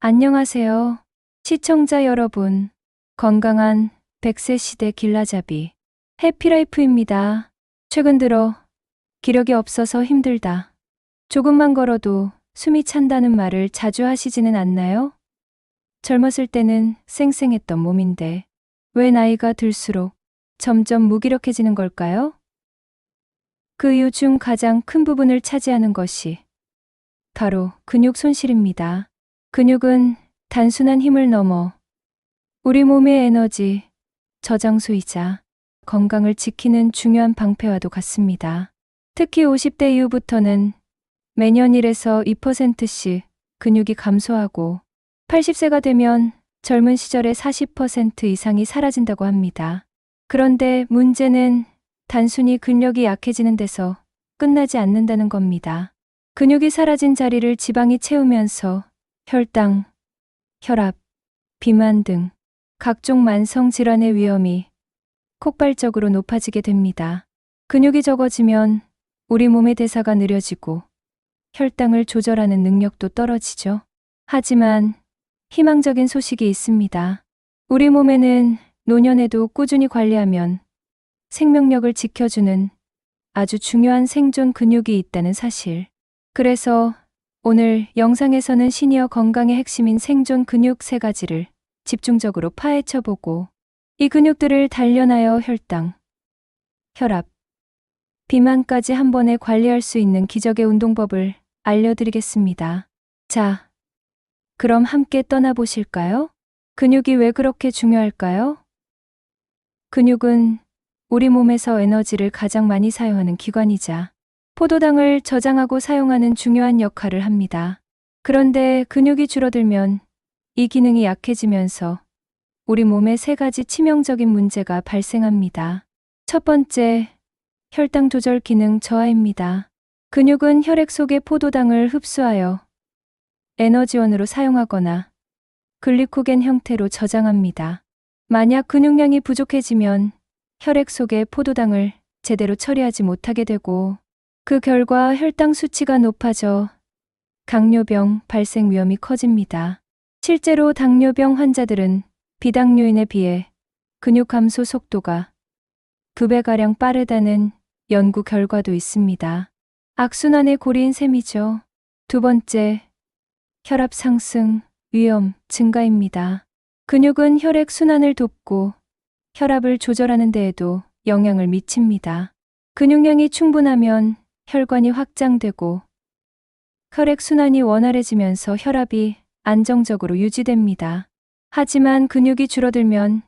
안녕하세요. 시청자 여러분. 건강한 100세 시대 길라잡이 해피라이프입니다. 최근 들어 기력이 없어서 힘들다. 조금만 걸어도 숨이 찬다는 말을 자주 하시지는 않나요? 젊었을 때는 쌩쌩했던 몸인데 왜 나이가 들수록 점점 무기력해지는 걸까요? 그 이유 중 가장 큰 부분을 차지하는 것이 바로 근육 손실입니다. 근육은 단순한 힘을 넘어 우리 몸의 에너지 저장소이자 건강을 지키는 중요한 방패와도 같습니다. 특히 50대 이후부터는 매년 1에서 2%씩 근육이 감소하고 80세가 되면 젊은 시절의 40% 이상이 사라진다고 합니다. 그런데 문제는 단순히 근력이 약해지는 데서 끝나지 않는다는 겁니다. 근육이 사라진 자리를 지방이 채우면서 혈당, 혈압, 비만 등 각종 만성 질환의 위험이 폭발적으로 높아지게 됩니다. 근육이 적어지면 우리 몸의 대사가 느려지고 혈당을 조절하는 능력도 떨어지죠. 하지만 희망적인 소식이 있습니다. 우리 몸에는 노년에도 꾸준히 관리하면 생명력을 지켜주는 아주 중요한 생존 근육이 있다는 사실. 그래서 오늘 영상에서는 시니어 건강의 핵심인 생존 근육 3가지를 집중적으로 파헤쳐보고 이 근육들을 단련하여 혈당, 혈압, 비만까지 한 번에 관리할 수 있는 기적의 운동법을 알려드리겠습니다. 자, 그럼 함께 떠나보실까요? 근육이 왜 그렇게 중요할까요? 근육은 우리 몸에서 에너지를 가장 많이 사용하는 기관이자 포도당을 저장하고 사용하는 중요한 역할을 합니다. 그런데 근육이 줄어들면 이 기능이 약해지면서 우리 몸에 3가지 치명적인 문제가 발생합니다. 첫 번째, 혈당 조절 기능 저하입니다. 근육은 혈액 속의 포도당을 흡수하여 에너지원으로 사용하거나 글리코겐 형태로 저장합니다. 만약 근육량이 부족해지면 혈액 속의 포도당을 제대로 처리하지 못하게 되고 그 결과 혈당 수치가 높아져 당뇨병 발생 위험이 커집니다. 실제로 당뇨병 환자들은 비당뇨인에 비해 근육 감소 속도가 2배가량 빠르다는 연구 결과도 있습니다. 악순환의 고리인 셈이죠. 두 번째, 혈압 상승, 위험 증가입니다. 근육은 혈액 순환을 돕고 혈압을 조절하는 데에도 영향을 미칩니다. 근육량이 충분하면 혈관이 확장되고 혈액 순환이 원활해지면서 혈압이 안정적으로 유지됩니다. 하지만 근육이 줄어들면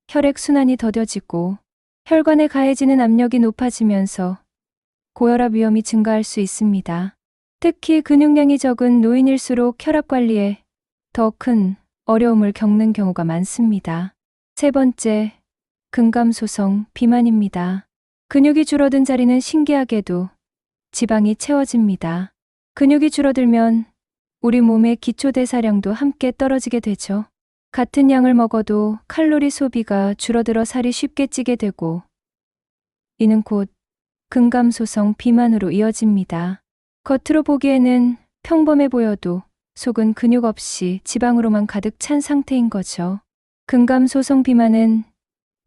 혈액 순환이 더뎌지고 혈관에 가해지는 압력이 높아지면서 고혈압 위험이 증가할 수 있습니다. 특히 근육량이 적은 노인일수록 혈압 관리에 더 큰 어려움을 겪는 경우가 많습니다. 세 번째, 근감소성 비만입니다. 근육이 줄어든 자리는 신기하게도 지방이 채워집니다. 근육이 줄어들면 우리 몸의 기초대사량도 함께 떨어지게 되죠. 같은 양을 먹어도 칼로리 소비가 줄어들어 살이 쉽게 찌게 되고 이는 곧 근감소성 비만으로 이어집니다. 겉으로 보기에는 평범해 보여도 속은 근육 없이 지방으로만 가득 찬 상태인 거죠. 근감소성 비만은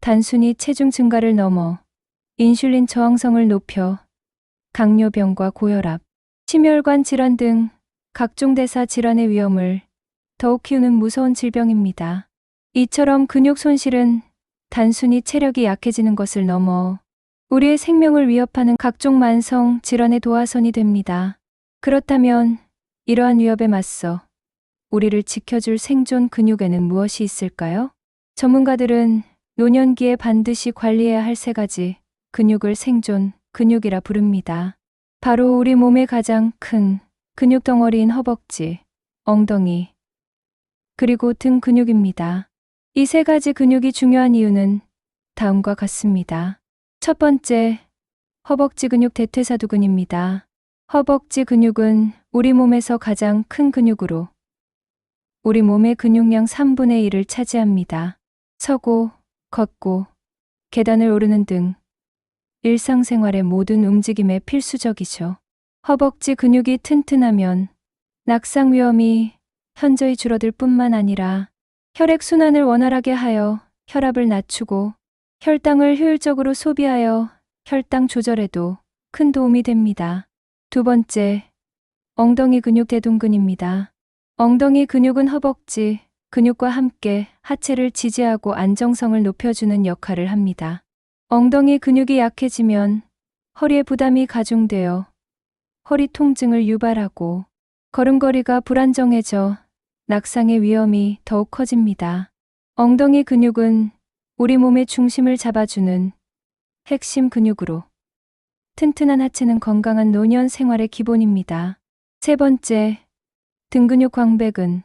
단순히 체중 증가를 넘어 인슐린 저항성을 높여 당뇨병과 고혈압, 심혈관 질환 등 각종 대사 질환의 위험을 더욱 키우는 무서운 질병입니다. 이처럼 근육 손실은 단순히 체력이 약해지는 것을 넘어 우리의 생명을 위협하는 각종 만성 질환의 도화선이 됩니다. 그렇다면 이러한 위협에 맞서 우리를 지켜줄 생존 근육에는 무엇이 있을까요? 전문가들은 노년기에 반드시 관리해야 할 3가지 근육을 생존 근육이라 부릅니다. 바로 우리 몸의 가장 큰 근육 덩어리인 허벅지, 엉덩이, 그리고 등 근육입니다. 이 3가지 근육이 중요한 이유는 다음과 같습니다. 첫 번째, 허벅지 근육 대퇴사두근입니다. 허벅지 근육은 우리 몸에서 가장 큰 근육으로 우리 몸의 근육량 3분의 1을 차지합니다. 서고, 걷고, 계단을 오르는 등 일상생활의 모든 움직임에 필수적이죠. 허벅지 근육이 튼튼하면 낙상 위험이 현저히 줄어들 뿐만 아니라 혈액순환을 원활하게 하여 혈압을 낮추고 혈당을 효율적으로 소비하여 혈당 조절에도 큰 도움이 됩니다. 두 번째, 엉덩이 근육 대둔근입니다. 엉덩이 근육은 허벅지 근육과 함께 하체를 지지하고 안정성을 높여주는 역할을 합니다. 엉덩이 근육이 약해지면 허리에 부담이 가중되어 허리 통증을 유발하고 걸음걸이가 불안정해져 낙상의 위험이 더욱 커집니다. 엉덩이 근육은 우리 몸의 중심을 잡아주는 핵심 근육으로 튼튼한 하체는 건강한 노년 생활의 기본입니다. 세 번째, 등 근육 광배근,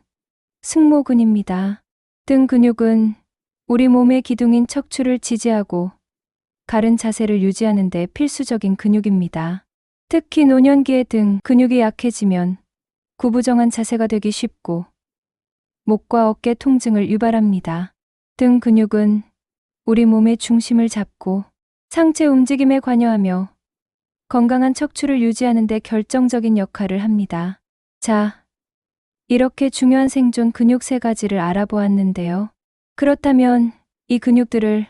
승모근입니다. 등 근육은 우리 몸의 기둥인 척추를 지지하고 가른 자세를 유지하는 데 필수적인 근육입니다. 특히 노년기의 등 근육이 약해지면 구부정한 자세가 되기 쉽고 목과 어깨 통증을 유발합니다. 등 근육은 우리 몸의 중심을 잡고 상체 움직임에 관여하며 건강한 척추를 유지하는 데 결정적인 역할을 합니다. 자, 이렇게 중요한 생존 근육 3가지를 알아보았는데요. 그렇다면 이 근육들을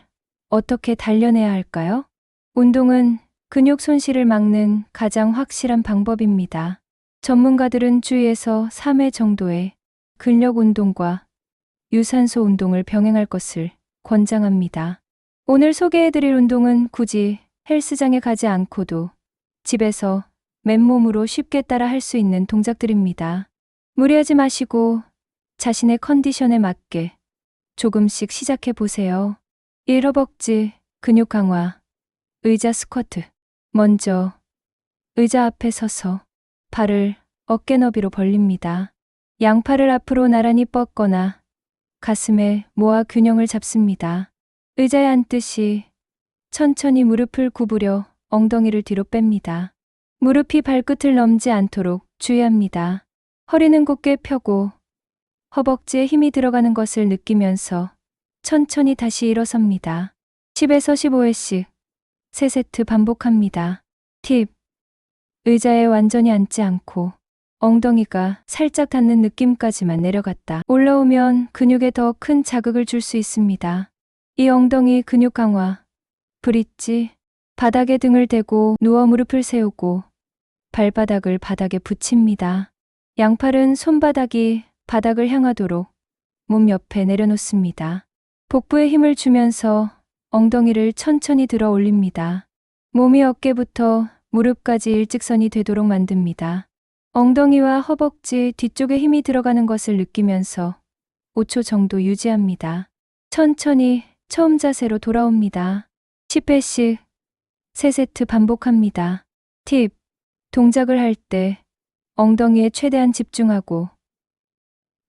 어떻게 단련해야 할까요? 운동은 근육 손실을 막는 가장 확실한 방법입니다. 전문가들은 주에서 3회 정도의 근력 운동과 유산소 운동을 병행할 것을 권장합니다. 오늘 소개해드릴 운동은 굳이 헬스장에 가지 않고도 집에서 맨몸으로 쉽게 따라 할 수 있는 동작들입니다. 무리하지 마시고 자신의 컨디션에 맞게 조금씩 시작해 보세요. 1. 허벅지 근육 강화. 의자 스쿼트. 먼저 의자 앞에 서서 팔을 어깨 너비로 벌립니다. 양팔을 앞으로 나란히 뻗거나 가슴에 모아 균형을 잡습니다. 의자에 앉듯이 천천히 무릎을 구부려 엉덩이를 뒤로 뺍니다. 무릎이 발끝을 넘지 않도록 주의합니다. 허리는 곧게 펴고 허벅지에 힘이 들어가는 것을 느끼면서 천천히 다시 일어섭니다. 10에서 15회씩 3세트 반복합니다. 팁. 의자에 완전히 앉지 않고 엉덩이가 살짝 닿는 느낌까지만 내려갔다 올라오면 근육에 더 큰 자극을 줄 수 있습니다. 이 엉덩이 근육 강화. 브릿지. 바닥에 등을 대고 누워 무릎을 세우고 발바닥을 바닥에 붙입니다. 양팔은 손바닥이 바닥을 향하도록 몸 옆에 내려놓습니다. 복부에 힘을 주면서 엉덩이를 천천히 들어 올립니다. 몸이 어깨부터 무릎까지 일직선이 되도록 만듭니다. 엉덩이와 허벅지 뒤쪽에 힘이 들어가는 것을 느끼면서 5초 정도 유지합니다. 천천히 처음 자세로 돌아옵니다. 10회씩 3세트 반복합니다. 팁. 동작을 할 때 엉덩이에 최대한 집중하고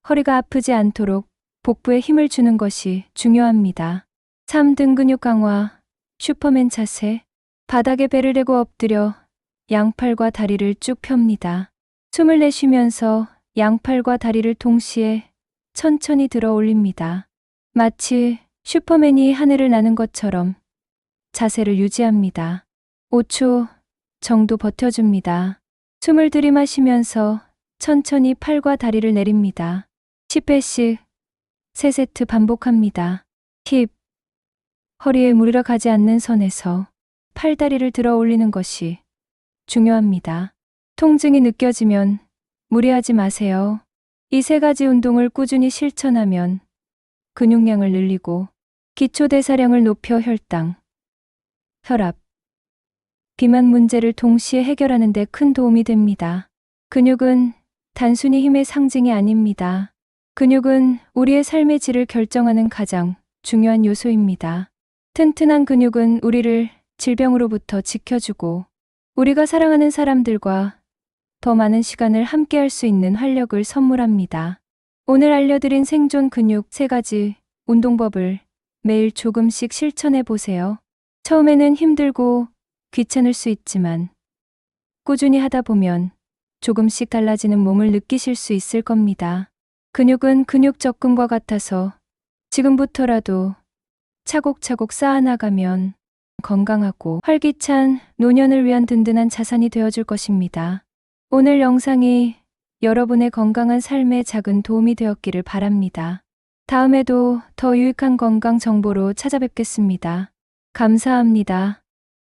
허리가 아프지 않도록 복부에 힘을 주는 것이 중요합니다. 3. 등 근육 강화. 슈퍼맨 자세. 바닥에 배를 대고 엎드려 양팔과 다리를 쭉 펴니다. 숨을 내쉬면서 양팔과 다리를 동시에 천천히 들어 올립니다. 마치 슈퍼맨이 하늘을 나는 것처럼 자세를 유지합니다. 5초 정도 버텨줍니다. 숨을 들이마시면서 천천히 팔과 다리를 내립니다. 10회씩 3세트 반복합니다. 팁. 허리에 무리가 가지 않는 선에서 팔다리를 들어 올리는 것이 중요합니다. 통증이 느껴지면 무리하지 마세요. 이 3가지 운동을 꾸준히 실천하면 근육량을 늘리고 기초대사량을 높여 혈당, 혈압, 비만 문제를 동시에 해결하는 데 큰 도움이 됩니다. 근육은 단순히 힘의 상징이 아닙니다. 근육은 우리의 삶의 질을 결정하는 가장 중요한 요소입니다. 튼튼한 근육은 우리를 질병으로부터 지켜주고 우리가 사랑하는 사람들과 더 많은 시간을 함께할 수 있는 활력을 선물합니다. 오늘 알려드린 생존 근육 3가지 운동법을 매일 조금씩 실천해 보세요. 처음에는 힘들고 귀찮을 수 있지만 꾸준히 하다 보면 조금씩 달라지는 몸을 느끼실 수 있을 겁니다. 근육은 근육 적금과 같아서 지금부터라도 차곡차곡 쌓아나가면 건강하고 활기찬 노년을 위한 든든한 자산이 되어줄 것입니다. 오늘 영상이 여러분의 건강한 삶에 작은 도움이 되었기를 바랍니다. 다음에도 더 유익한 건강 정보로 찾아뵙겠습니다. 감사합니다.